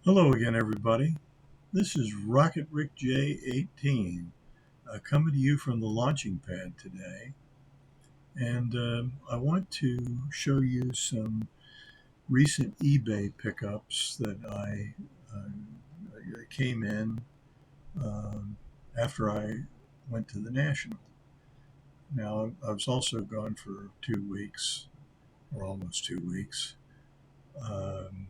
Hello again, everybody. This is Rocketrickj18 coming to you from the launching pad today. And I want to show you some recent eBay pickups that I came in after I went to the National. Now, I was also gone for 2 weeks, or almost 2 weeks, um,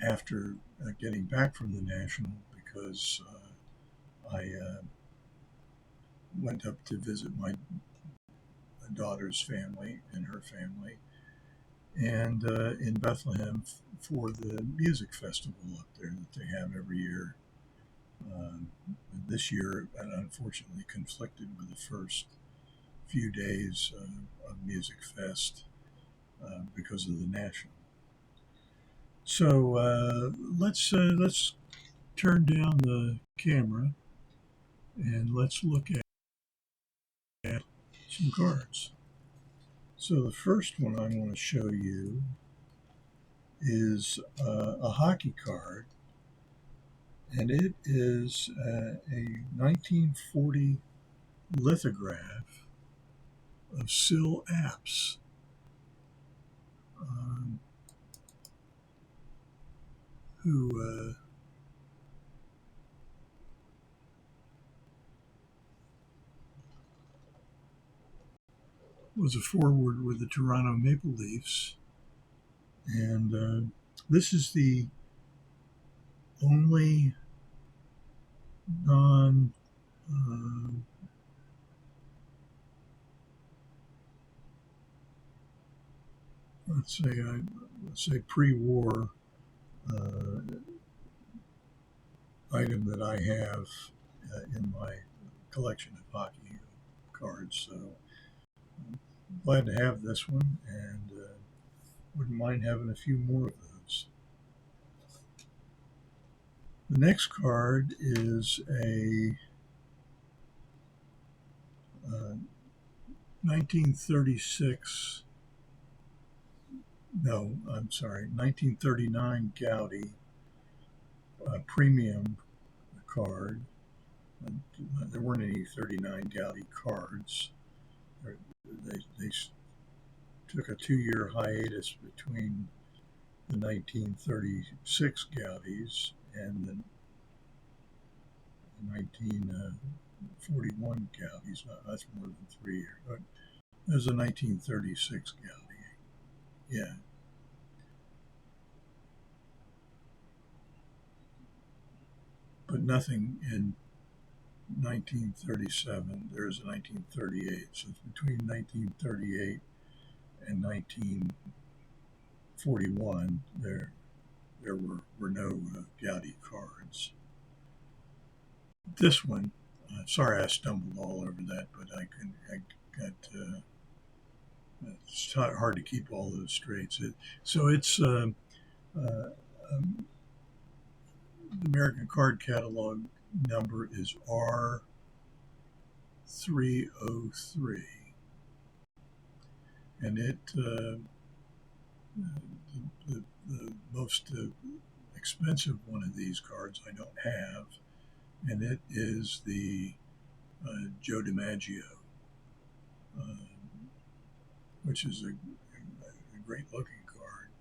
after getting back from the National because I went up to visit my daughter's family and her family, and in Bethlehem for the music festival up there that they have every year. This year, it unfortunately conflicted with the first few days of Music Fest because of the National. So let's turn down the camera and let's look at some cards. So the first one I want to show you is a hockey card, and it is a 1940 lithograph of Syl Apps, who was a forward with the Toronto Maple Leafs. And this is the only non let's say pre-war item that I have in my collection of hockey cards. So I'm glad to have this one, and wouldn't mind having a few more of those. The next card is a 1936, no, I'm sorry, 1939 Goudey premium card. There weren't any 39 Goudey cards. They took a 2-year hiatus between the 1936 Goudeys and the 1941 Goudeys. That's more than 3 years. But there's a 1936 Goudey. Yeah. But nothing in 1937. There's a 1938. So it's between 1938 and 1941. There were no Goudey cards. This one, sorry I stumbled all over that, but it's hard to keep all those straight. So it's the American Card Catalog number is R303, and it the most expensive one of these cards I don't have, and it is the Joe DiMaggio, which is a great looking card,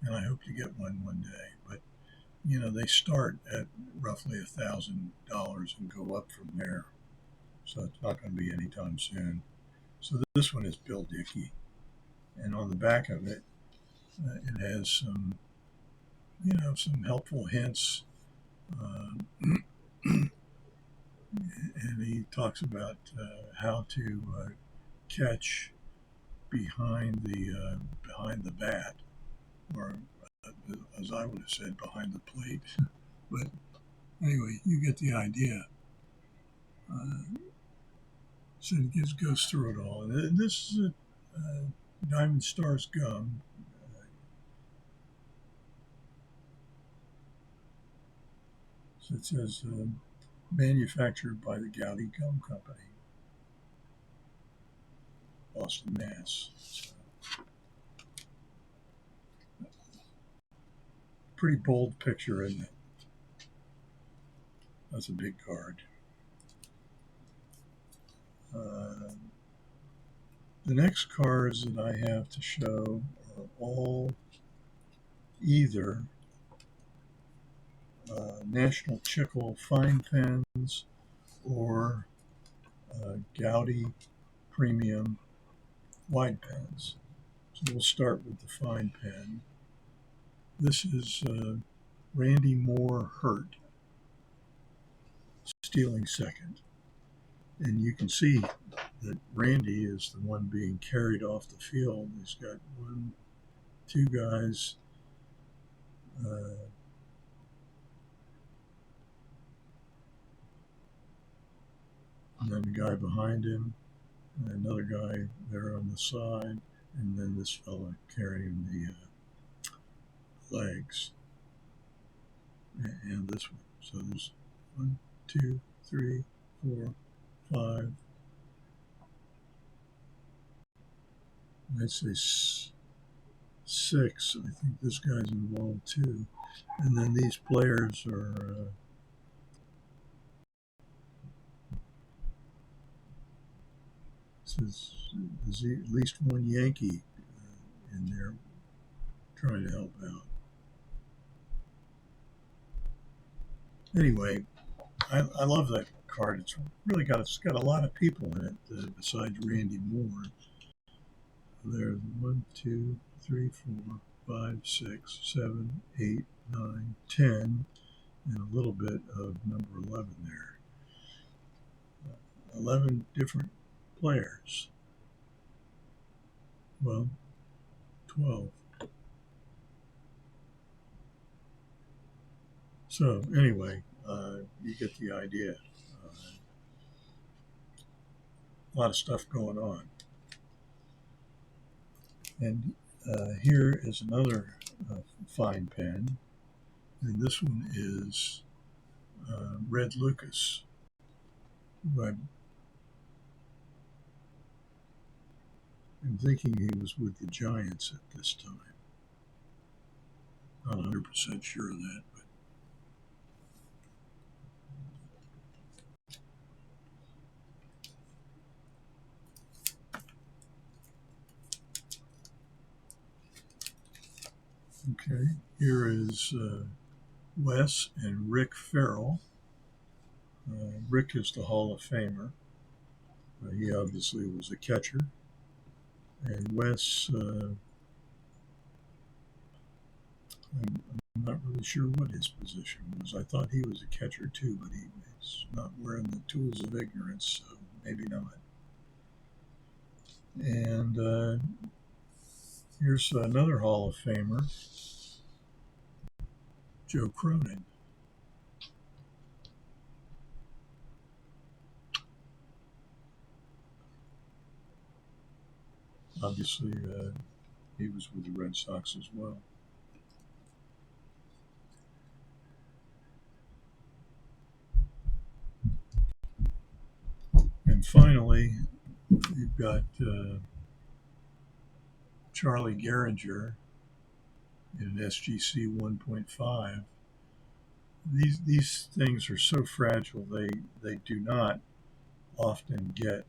and I hope to get one day. But you know, they start at roughly $1,000 and go up from there, so it's not going to be anytime soon. So this one is Bill Dickey, and on the back of it, it has some helpful hints. And he talks about how to catch behind the bat, or as I would have said, behind the plate. But anyway, you get the idea. So it goes through it all. And this is a Diamond Stars gum. So it says manufactured by the Goudey Gum Company, Boston, Mass. So Pretty bold picture, isn't it? That's a big card. The next cards that I have to show are all either National Chicle fine pens or Goudey premium wide pens. So we'll start with the fine pen. This is Randy Moore Hurt, stealing second. And you can see that Randy is the one being carried off the field. He's got two guys and then the guy behind him, and another guy there on the side, and then this fella carrying the legs, and this one. So there's 1, 2, 3, 4, 5. I'd say 6. I think this guy's involved too. And then these players are there's at least one Yankee in there trying to help out. Anyway, I love that card. It's got a lot of people in it besides Randy Moore. There's 1, 2, 3, 4, 5, 6, 7, 8, 9, 10, and a little bit of number 11 there. 11 different players. Well, 12. So anyway, you get the idea. A lot of stuff going on. And here is another fine pen, and this one is Red Lucas, who I'm thinking he was with the Giants at this time. Not 100% sure of that, but okay. Here is Wes and Rick Farrell. Rick is the Hall of Famer. He obviously was a catcher. And Wes, I'm not really sure what his position was. I thought he was a catcher too, but he's not wearing the tools of ignorance, so maybe not. And here's another Hall of Famer, Joe Cronin. Obviously, he was with the Red Sox as well. And finally, we've got Charlie Gehringer in an SGC 1.5. These things are so fragile, they do not often get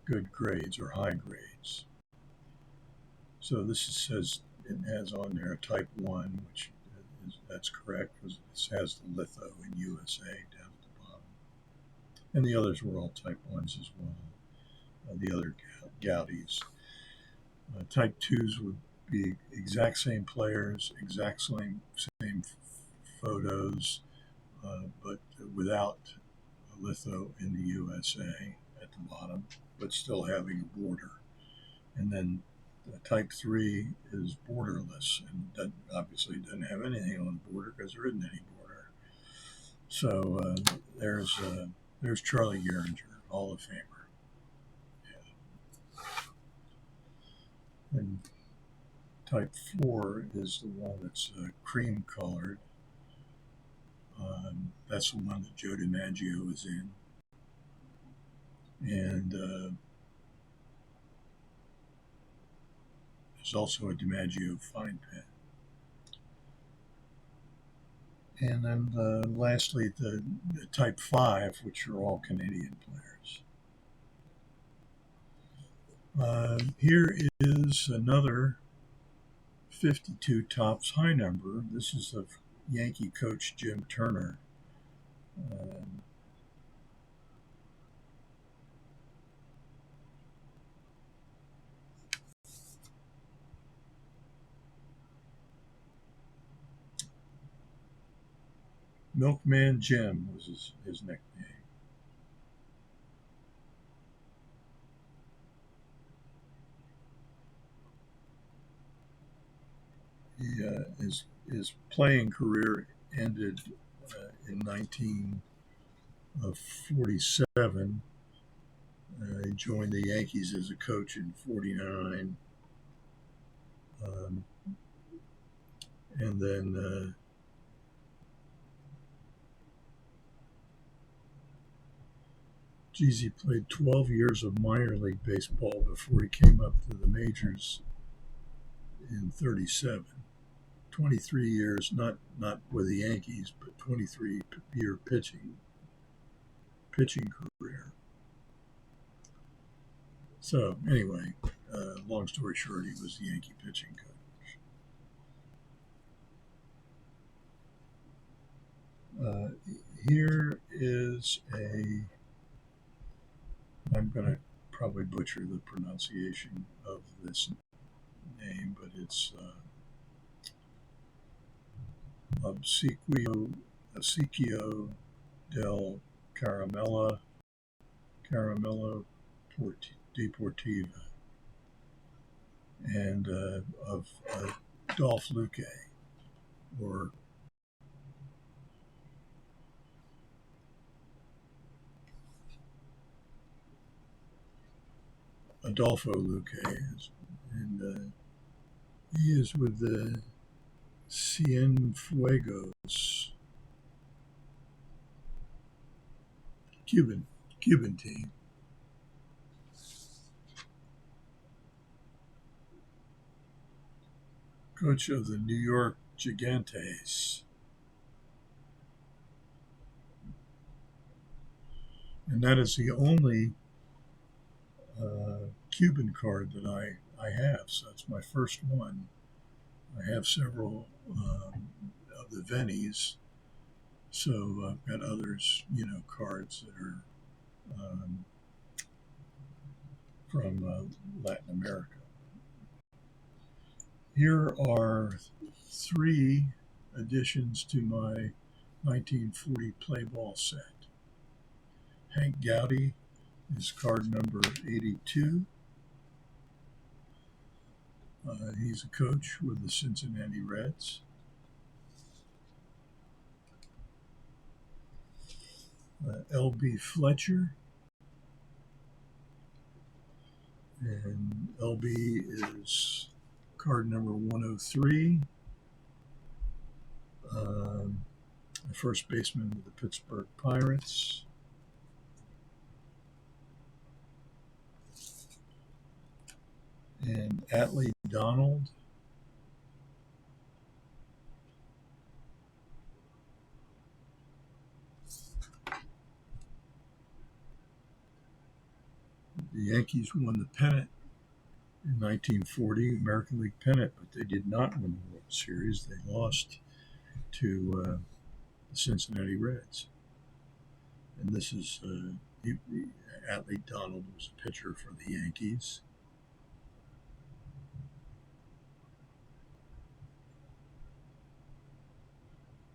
good grades or high grades. So this says it has on there a type 1, which that's correct because it has the litho in USA down at the bottom. And the others were all type 1s as well, the other Goudeys. Type 2s would be exact same players, exact same photos, but without a litho in the USA at the bottom, but still having a border. And then type 3 is borderless, and that obviously doesn't have anything on the border because there isn't any border. So there's Charlie Gehringer, Hall of Famer. Yeah. And type 4 is the one that's cream colored. That's the one that Joe DiMaggio is in. And there's also a DiMaggio fine pen. And then lastly, the Type 5, which are all Canadian players. Here is another 52 Topps high number. This is of Yankee coach Jim Turner. Um, Milkman Jim was his nickname. His playing career ended in 1947. He joined the Yankees as a coach in '49, and then he played 12 years of minor league baseball before he came up to the majors in '37. 23 years, not with the Yankees, but 23-year pitching career. So anyway, long story short, he was the Yankee pitching coach. Here is I'm going to probably butcher the pronunciation of this name, but it's Obsequio del Caramelo Deportivo, and of Adolpho Luque, or Adolpho Luque, and he is with the Cienfuegos Cuban team. Coach of the New York Gigantes. And that is the only Cuban card that I have. So that's my first one. I have several of the Vennies. So I've got others, cards that are from Latin America. Here are 3 additions to my 1940 play ball set. Hank Goudey is card number 82. He's a coach with the Cincinnati Reds. L.B. Fletcher. And L.B. is card number 103. The first baseman of the Pittsburgh Pirates. And Atlee Donald. The Yankees won the pennant in 1940, American League pennant, but they did not win the World Series. They lost to the Cincinnati Reds. And this is Atlee Donald was a pitcher for the Yankees.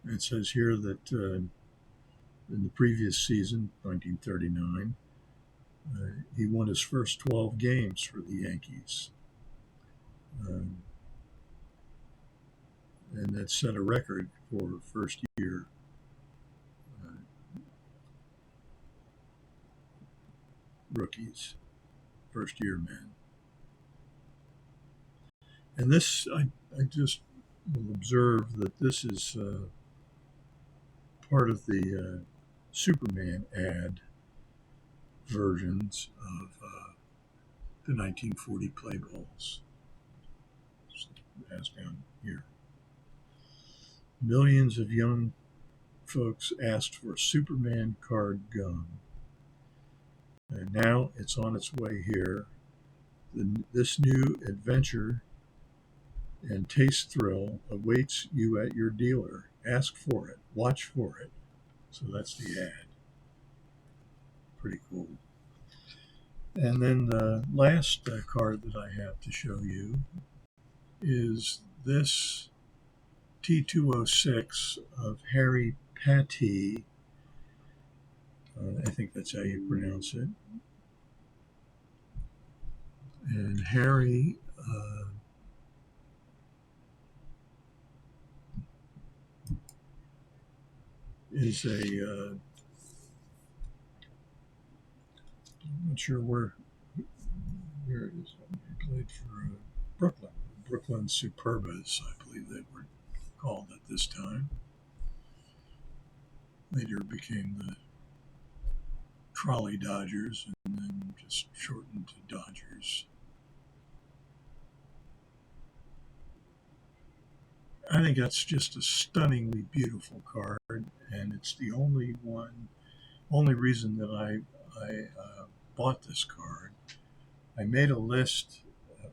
It says here that in the previous season, 1939, he won his first 12 games for the Yankees. And that set a record for first year rookies, first year men. And this, I just will observe that this is part of the Superman ad versions of the 1940 play balls. As down here. Millions of young folks asked for a Superman card gun, and now it's on its way here. This new adventure and taste thrill awaits you at your dealer. Ask for it. Watch for it. So that's the ad. Pretty cool. And then the last card that I have to show you is this T206 of Harry Pattee. I think that's how you pronounce it. And Harry is a I'm not sure where it is. He played for Brooklyn Superbas, I believe they were called at this time. Later became the Trolley Dodgers and then just shortened to Dodgers. I think that's just a stunningly beautiful card, and it's the only reason that I bought this card. I made a list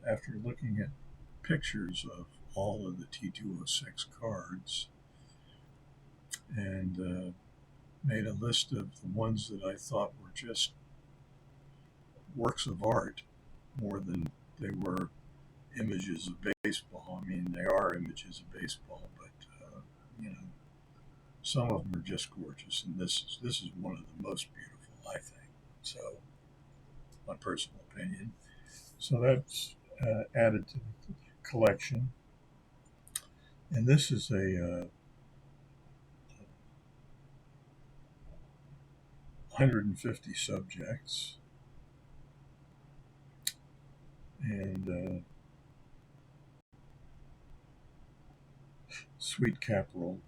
after looking at pictures of all of the T206 cards, and made a list of the ones that I thought were just works of art more than they were images of baseball. I mean, they are images of baseball, but some of them are just gorgeous, and this is one of the most beautiful, I think. So, my personal opinion. So that's added to the collection, and this is a 150 subjects, and sweet capital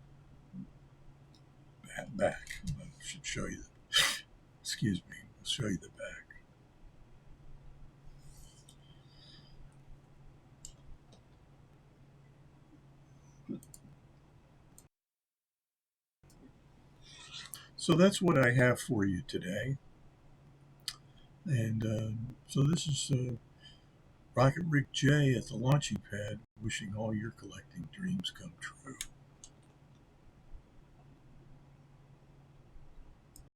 back. I should show you. Excuse me. I'll show you the back. So that's what I have for you today. And so this is Rocketrickj at the launching pad, wishing all your collecting dreams come true.